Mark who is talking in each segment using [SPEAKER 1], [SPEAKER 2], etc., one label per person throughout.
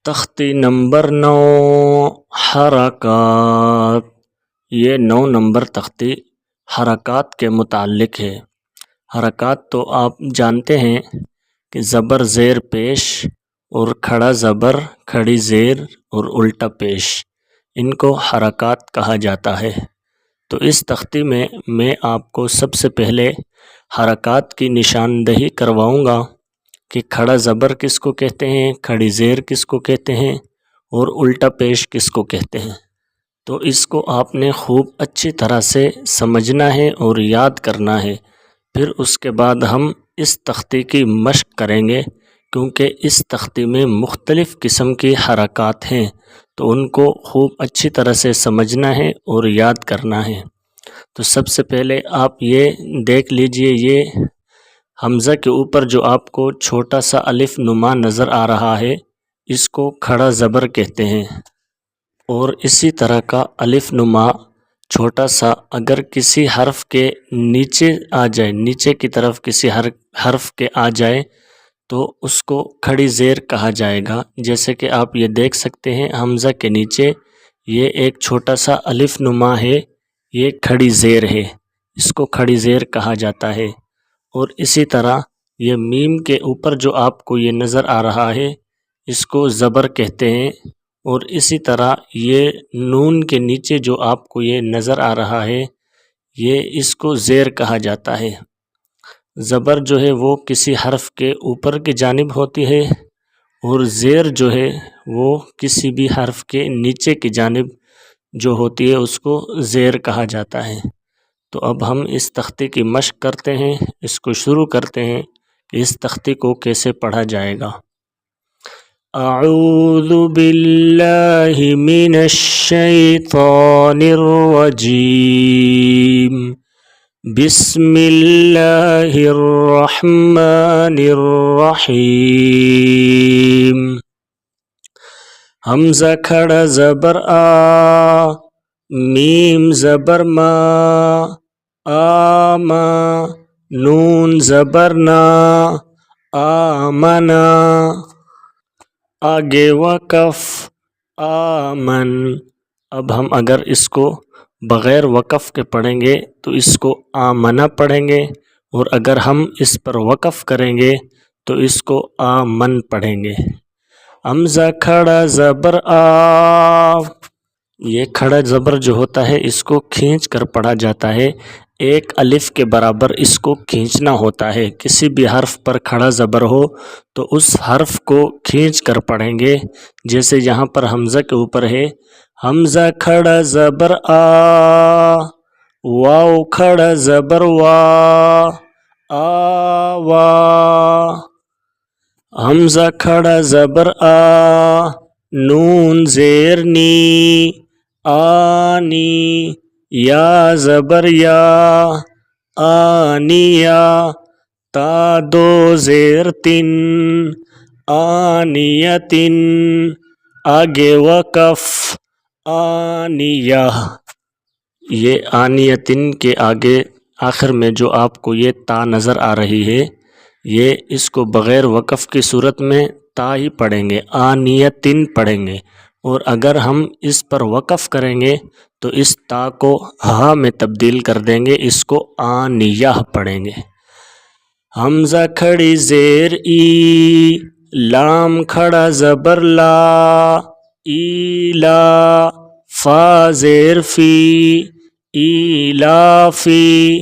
[SPEAKER 1] تختی نمبر 9 حرکات۔ یہ 9 نمبر تختی حرکات کے متعلق ہے۔ حرکات تو آپ جانتے ہیں کہ زبر زیر پیش اور کھڑا زبر کھڑی زیر اور الٹا پیش، ان کو حرکات کہا جاتا ہے۔ تو اس تختی میں آپ کو سب سے پہلے حرکات کی نشاندہی کرواؤں گا کہ کھڑا زبر کس کو کہتے ہیں، کھڑی زیر کس کو کہتے ہیں اور الٹا پیش کس کو کہتے ہیں۔ تو اس کو آپ نے خوب اچھی طرح سے سمجھنا ہے اور یاد کرنا ہے۔ پھر اس کے بعد ہم اس تختی کی مشق کریں گے، کیونکہ اس تختی میں مختلف قسم کی حرکات ہیں، تو ان کو خوب اچھی طرح سے سمجھنا ہے اور یاد کرنا ہے۔ تو سب سے پہلے آپ یہ دیکھ لیجئے، یہ حمزہ کے اوپر جو آپ کو چھوٹا سا الف نما نظر آ رہا ہے، اس کو کھڑا زبر کہتے ہیں۔ اور اسی طرح کا الف نما چھوٹا سا اگر کسی حرف کے نیچے آ جائے، نیچے کی طرف کسی حرف کے آ جائے، تو اس کو کھڑی زیر کہا جائے گا۔ جیسے کہ آپ یہ دیکھ سکتے ہیں، حمزہ کے نیچے یہ ایک چھوٹا سا الف نما ہے، یہ کھڑی زیر ہے، اس کو کھڑی زیر کہا جاتا ہے۔ اور اسی طرح یہ میم کے اوپر جو آپ کو یہ نظر آ رہا ہے، اس کو زبر کہتے ہیں۔ اور اسی طرح یہ نون کے نیچے جو آپ کو یہ نظر آ رہا ہے، یہ اس کو زیر کہا جاتا ہے۔ زبر جو ہے وہ کسی حرف کے اوپر کی جانب ہوتی ہے، اور زیر جو ہے وہ کسی بھی حرف کے نیچے کی جانب جو ہوتی ہے، اس کو زیر کہا جاتا ہے۔ تو اب ہم اس تختی کی مشق کرتے ہیں، اس کو شروع کرتے ہیں کہ اس تختی کو کیسے پڑھا جائے گا۔ اعوذ باللہ من الشیطان الرجیم، بسم اللہ الرحمن الرحیم۔ حمزہ کھڑا زبر آ، میم زبر ما، آما، نون زبر نا، آمنا۔ آگے وقف آمن۔ اب ہم اگر اس کو بغیر وقف کے پڑھیں گے تو اس کو آمنہ پڑھیں گے، اور اگر ہم اس پر وقف کریں گے تو اس کو آمن پڑھیں گے۔ حمزہ کھڑا زبر آ، یہ کھڑا زبر جو ہوتا ہے اس کو کھینچ کر پڑھا جاتا ہے، ایک الف کے برابر اس کو کھینچنا ہوتا ہے۔ کسی بھی حرف پر کھڑا زبر ہو تو اس حرف کو کھینچ کر پڑھیں گے۔ جیسے یہاں پر حمزہ کے اوپر ہے، حمزہ کھڑا زبر آ، واو کھڑا زبر وا، آوا۔ حمزہ کھڑا زبر آ، نون زیر نی، آنی۔ یا زبر یا، آنیا۔ تا دو زیر تن، آنیتن۔ آگے وقف آنیہ۔ یہ آنیتن کے آگے آخر میں جو آپ کو یہ تا نظر آ رہی ہے، یہ اس کو بغیر وقف کی صورت میں تا ہی پڑھیں گے، آنیتن پڑھیں گے۔ اور اگر ہم اس پر وقف کریں گے تو اس تا کو ہا میں تبدیل کر دیں گے، اس کو آنیہ پڑھیں گے۔ حمزہ کھڑی زیر ای، لام کھڑا زبر لا، ایلا۔ فا زیر فی، ایلافی۔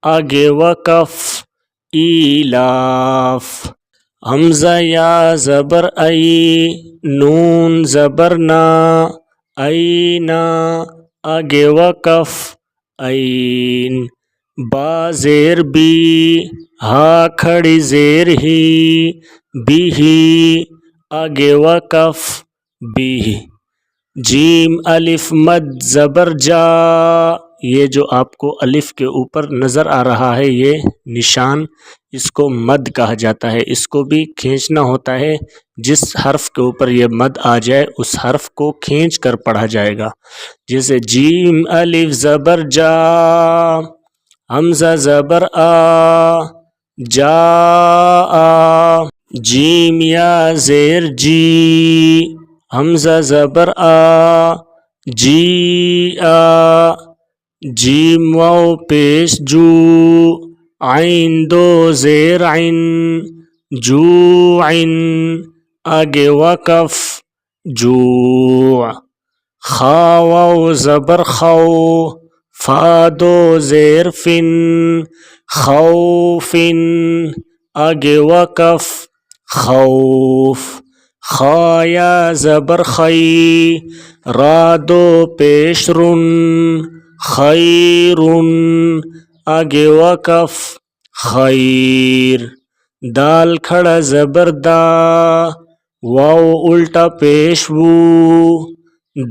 [SPEAKER 1] آگے وقف ایلاف۔ حمزہ یا زبر ای، نون زبر نا، اینا۔ آگے وقف عین۔ با زیر بی، ہا کھڑی زیر ہی، بھی۔ آگے وقف بھی۔ جیم الف مد زبر جا، یہ جو آپ کو الف کے اوپر نظر آ رہا ہے یہ نشان، اس کو مد کہا جاتا ہے۔ اس کو بھی کھینچنا ہوتا ہے، جس حرف کے اوپر یہ مد آ جائے اس حرف کو کھینچ کر پڑھا جائے گا۔ جیسے جیم الف زبر جا، حمزہ زبر آ، جا آ۔ جیم یا زیر جی، حمزہ زبر آ، جی آ، جیم واو پیش جو، عین دو زیر عین، جو عین، آگے وقف، جوع، خا واو زبر خو، فا دو زیر فن، خوفن، آگے وقف، خوف، خا یا زبر خی، را دو پیش رن، خیرن، آگے وقف، خیر، دال کھڑا زبر دا، واو الٹا پیش وو،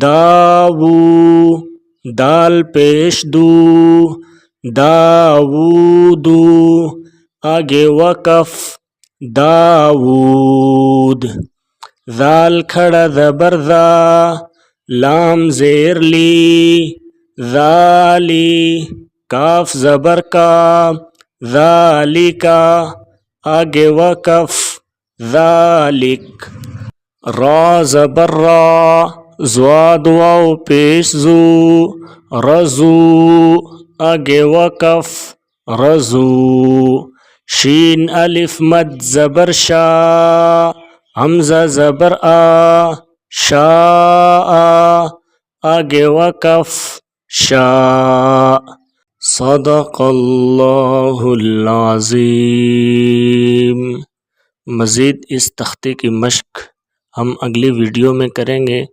[SPEAKER 1] داوو، دال پیش دو، داوودو، آگے وقف، داود، ذال کھڑا زبر ذا، لام زیر لی، ذالی، کاف زبر کا، ذالکا، آگے وقف، ذالک، را زبر را، زواد واو پیش زو، رزو، آگے وقف، رزو، شین الف مد زبر شا، حمزہ زبر آ، شاء، آگے وقف، شاء۔ صدق اللہ العظیم۔ مزید اس تختے کی مشق ہم اگلی ویڈیو میں کریں گے۔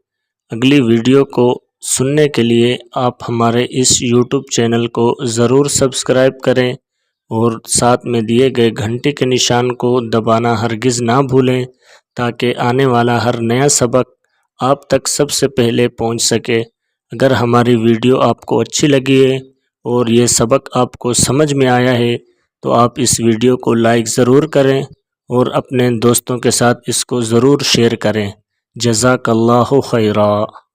[SPEAKER 1] اگلی ویڈیو کو سننے کے لیے آپ ہمارے اس یوٹیوب چینل کو ضرور سبسکرائب کریں اور ساتھ میں دیے گئے گھنٹی کے نشان کو دبانا ہرگز نہ بھولیں تاکہ آنے والا ہر نیا سبق آپ تک سب سے پہلے پہنچ سکے۔ اگر ہماری ویڈیو آپ کو اچھی لگی ہے اور یہ سبق آپ کو سمجھ میں آیا ہے تو آپ اس ویڈیو کو لائک ضرور کریں اور اپنے دوستوں کے ساتھ اس کو ضرور شیئر کریں۔ جزاک اللہ خیرا۔